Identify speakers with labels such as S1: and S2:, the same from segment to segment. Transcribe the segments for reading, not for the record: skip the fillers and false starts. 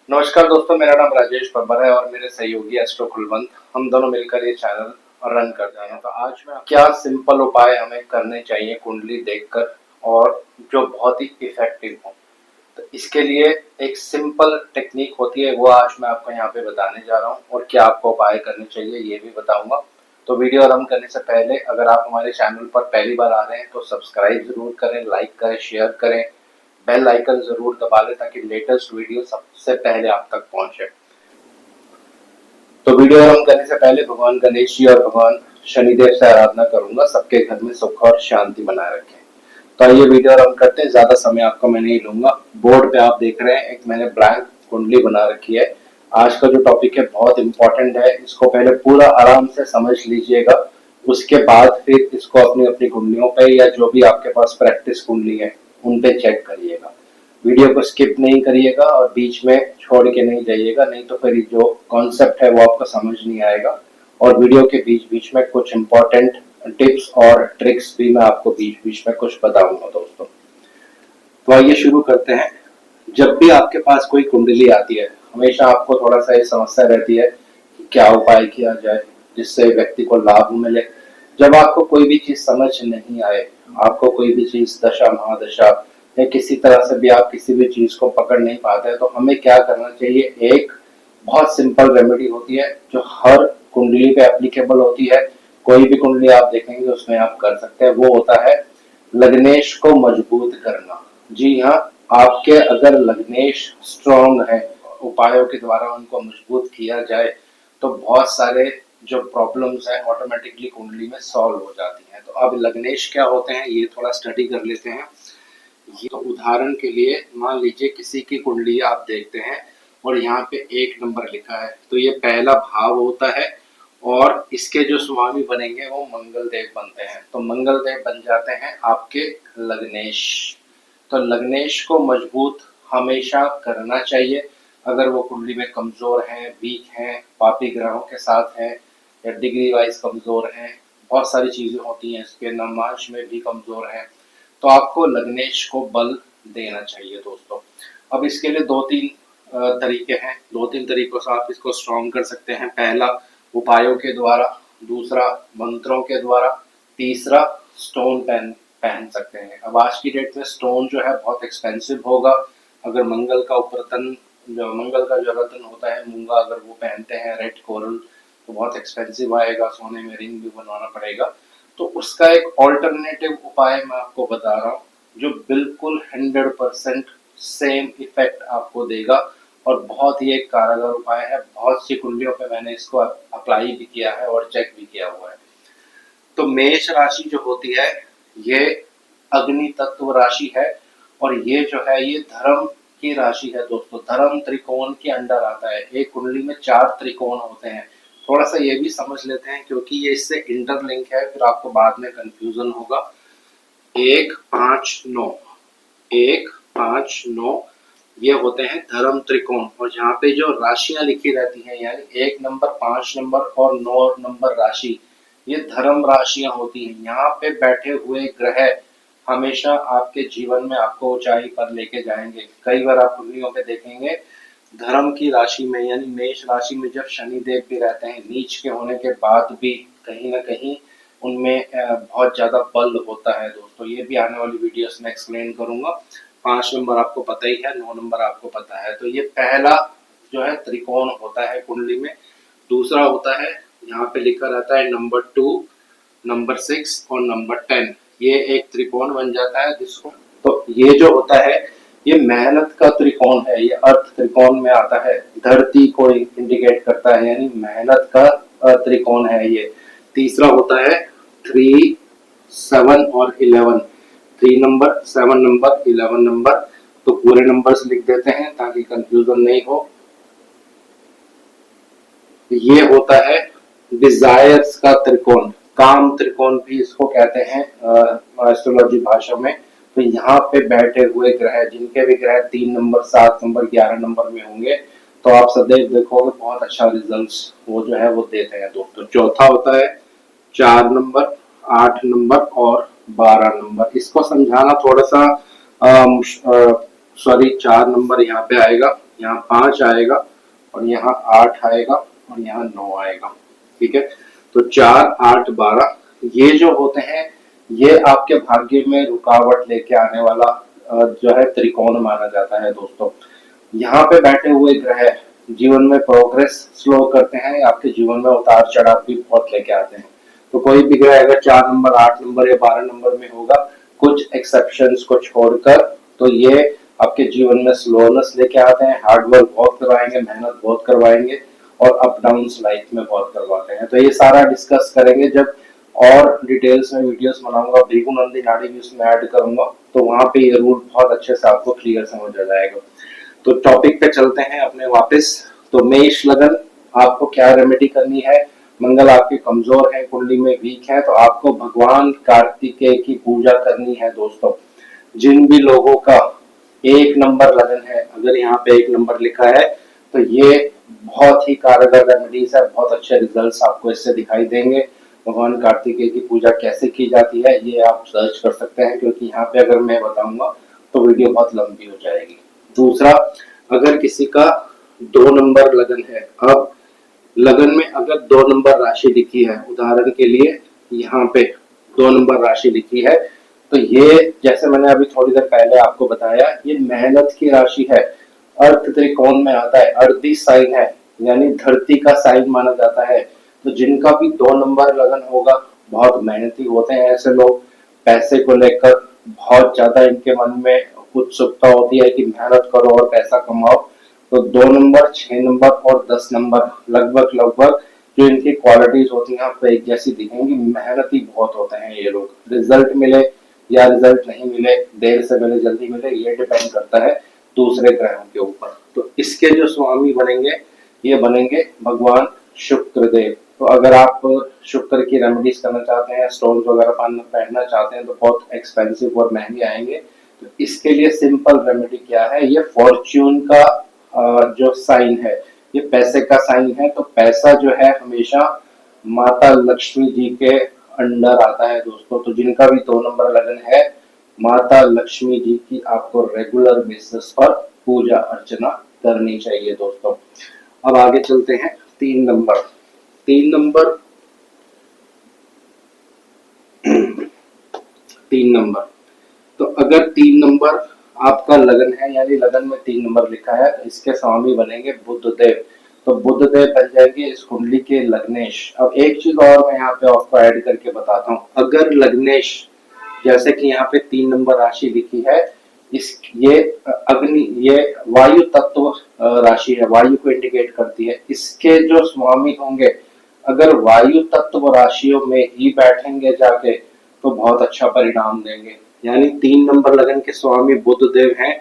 S1: नमस्कार दोस्तों, मेरा नाम राजेश बब्बर है और मेरे सहयोगी एस्ट्रो कुलवंत, हम दोनों मिलकर ये चैनल रन कर रहे हैं। तो आज मैं क्या सिंपल उपाय हमें करने चाहिए कुंडली देखकर और जो बहुत ही इफेक्टिव हो। तो इसके लिए एक सिंपल टेक्निक होती है, वो आज मैं आपको यहाँ पे बताने जा रहा हूँ और क्या आपको उपाय करने चाहिए ये भी बताऊंगा। तो वीडियो आरंभ करने से पहले अगर आप हमारे चैनल पर पहली बार आ रहे हैं तो सब्सक्राइब जरूर करें, लाइक करें, शेयर करें, बेल आइकन जरूर दबा लें ताकि लेटेस्ट वीडियो सबसे पहले आप तक पहुंचे। तो वीडियो आरंभ करने से पहले भगवान गणेश जी और भगवान शनिदेव से आराधना करूंगा, सबके घर में सुख और शांति बनाए रखें। तो आइए वीडियो आरंभ करते हैं, ज्यादा समय आपका मैं नहीं लूंगा। बोर्ड पे आप देख रहे हैं एक मैंने ब्लैंक कुंडली बना रखी है। आज का जो टॉपिक है बहुत इंपॉर्टेंट है, इसको पहले पूरा आराम से समझ लीजिएगा, उसके बाद फिर इसको अपनी अपनी कुंडलियों पे या जो भी आपके पास प्रैक्टिस कुंडली है उन पे चेक करिएगा। वीडियो को स्किप नहीं करिएगा और बीच में छोड़ के नहीं जाइएगा, नहीं तो फिर जो कॉन्सेप्ट है वो आपको समझ नहीं आएगा। और वीडियो के बीच बीच में कुछ इंपॉर्टेंट टिप्स और ट्रिक्स भी मैं आपको बीच बीच में कुछ बताऊंगा दोस्तों। तो आइए शुरू करते हैं। जब भी आपके पास कोई कुंडली आती है, हमेशा आपको थोड़ा सा ये समस्या रहती है कि क्या उपाय किया जाए जिससे व्यक्ति को लाभ मिले। जब आपको कोई भी चीज समझ नहीं आए, आपको कोई भी चीज दशा महादशा या किसी तरह से भी आप किसी भी चीज को पकड़ नहीं पाते हैं, तो हमें क्या करना चाहिए। एक बहुत सिंपल रेमेडी होती है जो हर कुंडली पे एप्लीकेबल होती है। कोई भी कुंडली आप देखेंगे उसमें आप कर सकते हैं, वो होता है लग्नेश को मजबूत करना। जी हाँ, आपके अगर लग्नेश स्ट्रॉन्ग है, उपायों के द्वारा उनको मजबूत किया जाए तो बहुत सारे जो प्रॉब्लम्स हैं ऑटोमेटिकली कुंडली में सॉल्व हो जाती हैं। तो अब लग्नेश क्या होते हैं ये थोड़ा स्टडी कर लेते हैं। ये तो उदाहरण के लिए मान लीजिए किसी की कुंडली आप देखते हैं और यहाँ पे 1 नंबर लिखा है, तो ये पहला भाव होता है और इसके जो स्वामी बनेंगे वो मंगल देव बनते हैं। तो मंगल देव बन जाते हैं आपके लग्नेश। तो लग्नेश को मजबूत हमेशा करना चाहिए। अगर वो कुंडली में कमजोर हैं, वीक हैं, पापी ग्रहों के साथ हैं या डिग्री वाइज कमजोर हैं, बहुत सारी चीजें होती हैं, इसके नमांश में भी कमजोर है, तो आपको लग्नेश को बल देना चाहिए दोस्तों। अब इसके लिए 2-3 तरीके हैं, 2-3 तरीकों से आप इसको स्ट्रॉन्ग कर सकते हैं। पहला उपायों के द्वारा, दूसरा मंत्रों के द्वारा, तीसरा स्टोन पहन सकते हैं। अब आज की डेट में स्टोन जो है बहुत एक्सपेंसिव होगा। अगर मंगल का उपरतन, जो मंगल का जो रत्न होता है मूंगा, अगर वो पहनते हैं रेड कोरल, तो बहुत एक्सपेंसिव आएगा, सोने में रिंग भी बनवाना पड़ेगा। तो उसका एक ऑल्टरनेटिव उपाय मैं आपको बता रहा हूँ जो बिल्कुल 100% सेम इफेक्ट आपको देगा और बहुत ही एक कारगर उपाय है। बहुत सी कुंडलियों पे मैंने इसको अप्लाई भी किया है और चेक भी किया हुआ है। तो मेष राशि जो होती है ये अग्नि तत्व राशि है और ये जो है ये धर्म की राशि है दोस्तों। धर्म त्रिकोण के अंडर आता है। एक कुंडली में 4 त्रिकोण होते हैं। थोड़ा सा ये भी समझ लेते हैं क्योंकि ये इससे इंटरलिंक है, फिर आपको बाद में कंफ्यूजन होगा। 1, 5, 9, 1, 5, 9 ये होते हैं धर्म त्रिकोण। और जहाँ पे जो राशियां लिखी रहती हैं यानी 1 नंबर, 5 नंबर और 9 नंबर राशि, ये धर्म राशियां होती हैं। यहाँ पे बैठे हुए ग्रह हमेशा आपके जीवन में आपको ऊंचाई पर लेके जाएंगे। कई बार आप कुंडलियों पे देखेंगे धर्म की राशि में यानी मेष राशि में जब शनि देव भी रहते हैं, नीच के होने के बाद भी कहीं ना कहीं उनमें बहुत ज्यादा बल होता है दोस्तों। ये भी आने वाली वीडियोस में एक्सप्लेन करूंगा। 5 नंबर आपको पता ही है, 9 नंबर आपको पता है। तो ये पहला जो है त्रिकोण होता है कुंडली में। दूसरा होता है, यहाँ पे लिखा रहता है नंबर 2, नंबर 6 और नंबर 10। ये एक त्रिकोण बन जाता है जिसको, तो ये जो होता है ये मेहनत का त्रिकोण है, ये अर्थ त्रिकोण में आता है। धरती को इंडिकेट करता है यानी मेहनत का त्रिकोण है ये। तीसरा होता है 3, 7 और 11। 3 नंबर, 7 नंबर, 11 नंबर। तो पूरे नंबर्स लिख देते हैं ताकि कंफ्यूजन नहीं हो। ये होता है डिजायर्स का त्रिकोण, काम त्रिकोण भी इसको कहते हैं एस्ट्रोलॉजी भाषा में। तो यहाँ पे बैठे हुए ग्रह, जिनके भी ग्रह 3 नंबर, 7 नंबर, 11 नंबर में होंगे, तो आप सदैव देखोगे बहुत अच्छा रिजल्ट्स वो जो है वो देते हैं दोस्तों। चौथा होता है 4 नंबर, 8 नंबर और 12 नंबर। इसको समझाना थोड़ा सा सॉरी 4 नंबर यहाँ पे आएगा, यहाँ 5 आएगा और यहाँ 8 आएगा और यहाँ 9 आएगा। ठीक है, तो 4, 8, 12 ये जो होते हैं ये आपके भाग्य में रुकावट लेके आने वाला जो है त्रिकोण माना जाता है दोस्तों। यहाँ पे बैठे हुए ग्रह जीवन में प्रोग्रेस स्लो करते हैं, आपके जीवन में उतार चढ़ाव भी बहुत लेके आते हैं। तो कोई भी ग्रह अगर 4 नंबर, 8 नंबर या 12 नंबर में होगा, कुछ एक्सेप्शंस को छोड़कर, तो ये आपके जीवन में स्लोनेस लेके आते हैं, हार्डवर्क बहुत करवाएंगे, मेहनत बहुत करवाएंगे और अप डाउन लाइफ में बहुत करवाते हैं। तो ये सारा डिस्कस करेंगे जब और डिटेल्स में वीडियोस बनाऊंगा, भृगुनंदी नाड़ी भी उसमें ऐड करूंगा, तो वहां पे ये रूल बहुत अच्छे से आपको क्लियर समझ आ जाएगा। तो टॉपिक पे चलते हैं अपने वापस। तो मेष लगन, आपको क्या रेमेडी करनी है? मंगल आपके कमजोर है, कुंडली में वीक है, तो आपको भगवान कार्तिकेय की पूजा करनी है दोस्तों। जिन भी लोगों का 1 नंबर लगन है, अगर यहाँ पे 1 नंबर लिखा है तो ये बहुत ही कारगर रेमेडीज है, बहुत अच्छे रिजल्ट्स आपको इससे दिखाई देंगे। भगवान कार्तिकेय की पूजा कैसे की जाती है ये आप सर्च कर सकते हैं, क्योंकि यहाँ पे अगर मैं बताऊंगा तो वीडियो बहुत लंबी हो जाएगी। दूसरा, अगर किसी का 2 नंबर लगन है, अब लगन में अगर 2 नंबर राशि लिखी है, उदाहरण के लिए यहाँ पे 2 नंबर राशि लिखी है, तो ये जैसे मैंने अभी थोड़ी देर पहले आपको बताया, ये मेहनत की राशि है, अर्थ त्रिकोण में आता है, अर्दी साइन है, यानी धरती का साइन माना जाता है। तो जिनका भी 2 नंबर लगन होगा, बहुत मेहनती होते हैं ऐसे लोग, पैसे को लेकर बहुत ज्यादा इनके मन में उत्सुकता होती है कि मेहनत करो और पैसा कमाओ। तो 2 नंबर, 6 नंबर और 10 नंबर लगभग लगभग जो इनकी क्वालिटीज होती हैं आपको एक जैसी दिखेंगी। मेहनती बहुत होते हैं ये लोग, रिजल्ट मिले या रिजल्ट नहीं मिले, देर से मिले जल्दी मिले, ये डिपेंड करता है दूसरे ग्रहों के ऊपर। तो इसके जो स्वामी बनेंगे ये बनेंगे भगवान शुक्रदेव। तो अगर आप शुक्र की रेमेडीज करना चाहते हैं, स्टोन वगैरह पहनना चाहते हैं, तो बहुत एक्सपेंसिव और महंगे आएंगे। तो इसके लिए सिंपल रेमेडी क्या है, ये फॉर्च्यून का जो साइन है, ये पैसे का साइन है। तो पैसा जो है हमेशा माता लक्ष्मी जी के अंडर आता है दोस्तों। तो जिनका भी 2 नंबर लगन है, माता लक्ष्मी जी की आपको रेगुलर बेसिस पर पूजा अर्चना करनी चाहिए दोस्तों। अब आगे चलते हैं 3 नंबर। 3 नंबर 3 नंबर, तो अगर 3 नंबर आपका लगन है, यानी लगन में 3 नंबर लिखा है, तो इसके स्वामी बनेंगे बुधदेव। तो बुधदेव बन जाएंगे इस कुंडली के लग्नेश। अब एक चीज और मैं यहाँ पे आपको ऐड करके बताता हूँ, अगर लग्नेश जैसे कि यहाँ पे 3 नंबर राशि लिखी है, इस ये अग्नि, ये वायु तत्व राशि है, वायु को इंडिकेट करती है। इसके जो स्वामी होंगे अगर वायु तत्व राशियों में ही बैठेंगे जाके, तो बहुत अच्छा परिणाम देंगे। यानी 3 नंबर लगन के स्वामी बुधदेव हैं,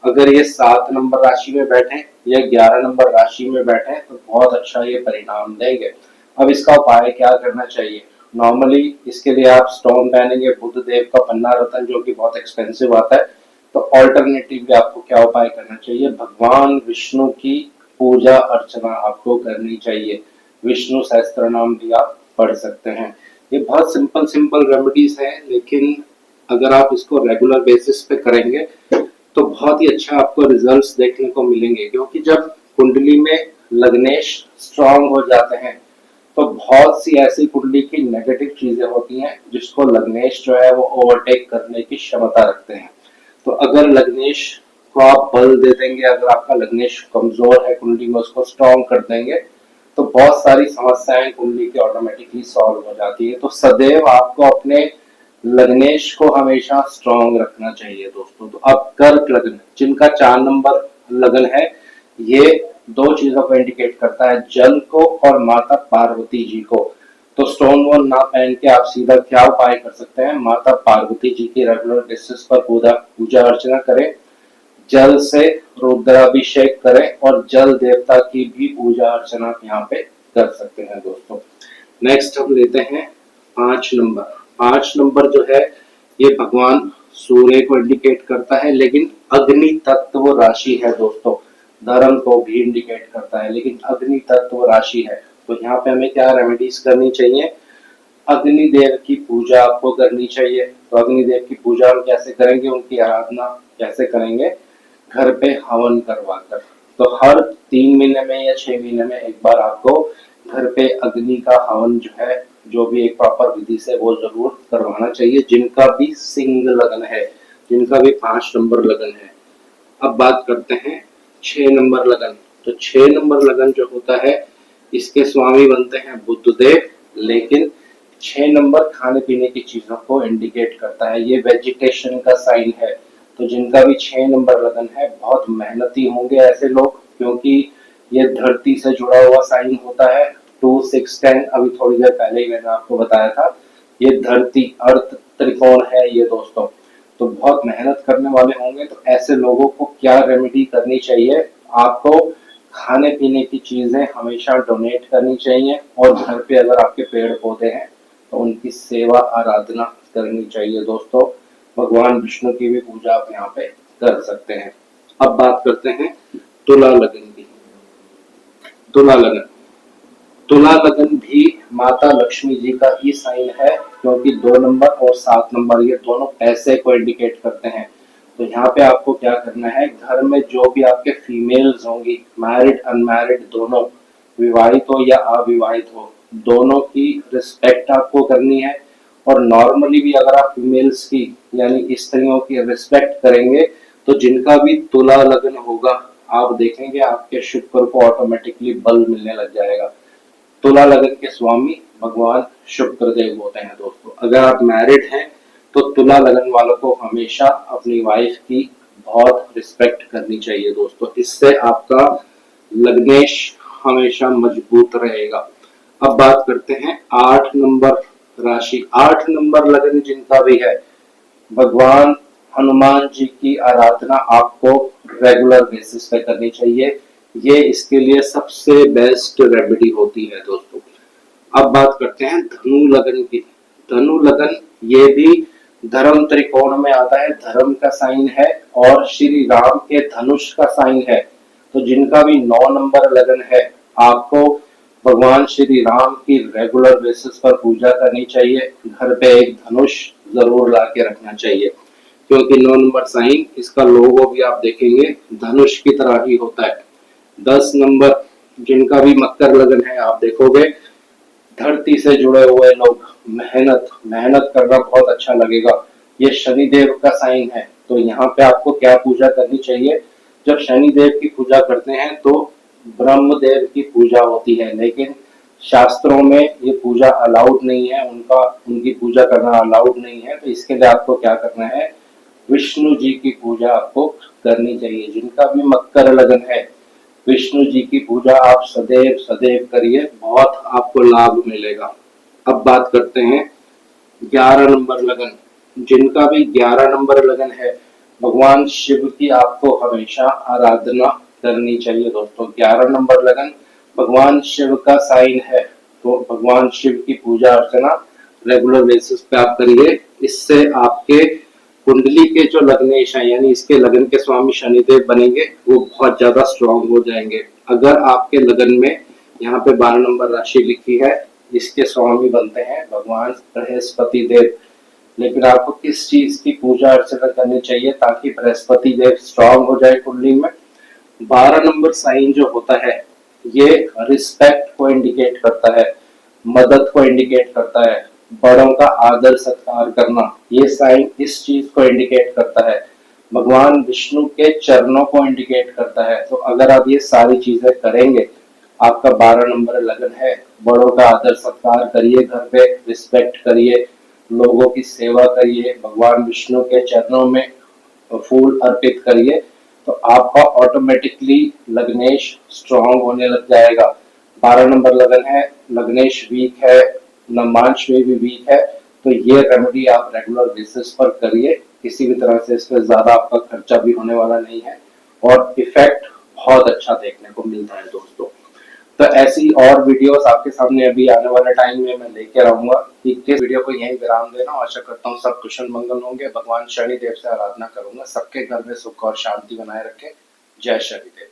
S1: अगर ये 7 नंबर राशि में बैठे या 11 नंबर राशि में बैठे तो बहुत अच्छा ये परिणाम देंगे। अब इसका उपाय क्या करना चाहिए? नॉर्मली इसके लिए आप स्टोन पहनेंगे बुधदेव का पन्ना रतन, जो कि बहुत एक्सपेंसिव आता है। तो ऑल्टरनेटिव आपको क्या उपाय करना चाहिए? भगवान विष्णु की पूजा अर्चना आपको करनी चाहिए। विष्णु सहस्त्र नाम भी आप पढ़ सकते हैं। ये बहुत सिंपल सिंपल रेमेडीज हैं, लेकिन अगर आप इसको रेगुलर बेसिस पे करेंगे तो बहुत ही अच्छा आपको रिजल्ट्स देखने को मिलेंगे। क्योंकि जब कुंडली में लग्नेश स्ट्रांग हो जाते हैं तो बहुत सी ऐसी कुंडली की नेगेटिव चीजें होती हैं जिसको लग्नेश जो है वो ओवरटेक करने की क्षमता रखते हैं। तो अगर लग्नेश को आप बल दे देंगे, अगर आपका लग्नेश कमजोर है कुंडली में, उसको स्ट्रांग कर देंगे, तो बहुत सारी समस्याएं कुंडली की ऑटोमेटिकली सॉल्व हो जाती है। तो सदैव आपको अपने लग्नेश को हमेशा स्ट्रांग रखना चाहिए दोस्तों। तो अब कर्क लगन, जिनका 4 नंबर लगन है, ये 2 चीजों को इंडिकेट करता है, जल को और माता पार्वती जी को। तो स्टोन वोन ना पहन के आप सीधा क्या उपाय कर सकते हैं? माता पार्वती जी की रेगुलर बेसिस पर पूजा अर्चना करें, जल से रुद्राभिषेक करें और जल देवता की भी पूजा अर्चना यहाँ पे कर सकते हैं दोस्तों। नेक्स्ट हम लेते हैं 5 नंबर। 5 नंबर जो है ये भगवान सूर्य को इंडिकेट करता है, लेकिन अग्नि तत्व राशि है दोस्तों। धर्म को भी इंडिकेट करता है, लेकिन अग्नि तत्व राशि है। तो यहाँ पे हमें क्या रेमेडीज करनी चाहिए? अग्निदेव की पूजा आपको करनी चाहिए। तो अग्निदेव की पूजा हम कैसे करेंगे, उनकी आराधना कैसे करेंगे? घर पे हवन करवा कर। तो हर 3 महीने में या 6 महीने में एक बार आपको घर पे अग्नि का हवन जो है, जो भी एक प्रॉपर विधि से, वो जरूर करवाना चाहिए। जिनका भी सिंह लगन है, जिनका भी 5 नंबर लगन है। अब बात करते हैं 6 नंबर लगन। तो 6 नंबर लगन जो होता है, इसके स्वामी बनते हैं बुधदेव, लेकिन 6 नंबर खाने पीने की चीजों को इंडिकेट करता है, ये वेजिटेशन का साइन है। तो जिनका भी 6 नंबर लगन है, बहुत मेहनती होंगे ऐसे लोग, क्योंकि ये धरती से जुड़ा हुआ साइन होता है। 2, 6, 10 अभी थोड़ी देर पहले ही मैंने आपको बताया था, ये धरती अर्थ त्रिकोण है ये दोस्तों। तो बहुत मेहनत करने वाले होंगे। तो ऐसे लोगों को क्या रेमेडी करनी चाहिए? आपको खाने पीने की चीजें हमेशा डोनेट करनी चाहिए, और घर पे अगर आपके पेड़ पौधे हैं तो उनकी सेवा आराधना करनी चाहिए दोस्तों। भगवान विष्णु की भी पूजा आप यहाँ पे कर सकते हैं। अब बात करते हैं तुला लगन की। तुला लगन, तुला लगन भी माता लक्ष्मी जी का ही साइन है, क्योंकि 2 नंबर और 7 नंबर ये दोनों पैसे को इंडिकेट करते हैं। तो यहाँ पे आपको क्या करना है, घर में जो भी आपके फीमेल्स होंगी, मैरिड अनमैरिड दोनों, विवाहित हो या अविवाहित हो, दोनों की रिस्पेक्ट आपको करनी है। और नॉर्मली भी अगर आप फीमेल्स की यानी स्त्रियों की रिस्पेक्ट करेंगे, तो जिनका भी तुला लगन होगा, आप देखेंगे आपके शुक्र को ऑटोमेटिकली बल मिलने लग जाएगा। तुला लगन के स्वामी भगवान शुक्र देव होते हैं दोस्तों। अगर आप मैरिड हैं तो तुला लगन वालों को हमेशा अपनी वाइफ की बहुत रिस्पेक्ट करनी चाहिए दोस्तों। इससे आपका लग्नेश हमेशा मजबूत रहेगा। अब बात करते हैं 8 नंबर राशि। 8 नंबर लगन जिनका भी है, भगवान हनुमान जी की आराधना आपको रेगुलर बेसिस पे करनी चाहिए। ये इसके लिए सबसे बेस्ट रेमेडी होती है दोस्तों। अब बात करते हैं धनु लगन की। धनु लगन ये भी धर्म त्रिकोण में आता है, धर्म का साइन है, और श्री राम के धनुष का साइन है। तो जिनका भी 9 नंबर लगन है, आपको भगवान श्री राम की रेगुलर बेसिस पर पूजा करनी चाहिए। घर पे एक धनुष जरूर ला के रखना चाहिए, क्योंकि 9 नंबर साइन, इसका लोगो भी आप देखेंगे धनुष की तरह ही होता है। 10 नंबर जिनका भी मकर लगन है, आप देखोगे धरती से जुड़े हुए लोग, मेहनत मेहनत करना बहुत अच्छा लगेगा। ये शनिदेव का साइन है। तो यहाँ पे आपको क्या पूजा करनी चाहिए? जब शनिदेव की पूजा करते हैं तो ब्रह्मदेव की पूजा होती है, लेकिन शास्त्रों में ये पूजा अलाउड नहीं है, उनकी पूजा करना अलाउड नहीं है। तो इसके लिए आपको क्या करना है, विष्णु जी की पूजा आपको करनी चाहिए। जिनका भी मकर लगन है, विष्णु जी की पूजा आप सदैव सदैव करिए, बहुत आपको लाभ मिलेगा। अब बात करते हैं 11 नंबर लगन। जिनका भी 11 नंबर लगन है, भगवान शिव की आपको हमेशा आराधना करनी चाहिए दोस्तों। 11 नंबर लगन भगवान शिव का साइन है, तो भगवान शिव की पूजा अर्चना रेगुलर बेसिस पे आप करिए। इससे आपके कुंडली के जो लग्नेश हैं, यानी इसके लगन के स्वामी शनिदेव बनेंगे, वो बहुत ज्यादा स्ट्रांग हो जाएंगे। अगर आपके लगन में यहाँ पे 12 नंबर राशि लिखी है, इसके स्वामी बनते हैं भगवान बृहस्पति देव। लेकिन आपको किस चीज की पूजा अर्चना करनी चाहिए ताकि बृहस्पति देव स्ट्रांग हो जाए कुंडली में? 12 नंबर साइन जो होता है, ये रिस्पेक्ट को इंडिकेट करता है, मदद को इंडिकेट करता है, बड़ों का आदर सत्कार करना, ये साइन इस चीज को इंडिकेट करता है। भगवान विष्णु के चरणों को इंडिकेट करता है। तो अगर आप ये सारी चीजें करेंगे, आपका 12 नंबर लगन है, बड़ों का आदर सत्कार करिए, घर पे रिस्पेक्ट करिए, लोगों की सेवा करिए, भगवान विष्णु के चरणों में फूल अर्पित करिए, तो आपका ऑटोमेटिकली लग्नेश स्ट्रांग होने लग जाएगा। 12 नंबर लगन है, लग्नेश वीक है, नमांश में भी वीक है, तो ये रेमेडी आप रेगुलर बेसिस पर करिए। किसी भी तरह से इसमें ज्यादा आपका खर्चा भी होने वाला नहीं है, और इफेक्ट बहुत अच्छा देखने को मिलता है दोस्तों। तो ऐसी और वीडियोस आपके सामने अभी आने वाले टाइम में मैं लेकर आऊंगा। इस वीडियो को यहीं विराम देना। आशा करता हूँ सब कुशल मंगल होंगे। भगवान शनिदेव से आराधना करूंगा, सबके घर में सुख और शांति बनाए रखें। जय शनिदेव।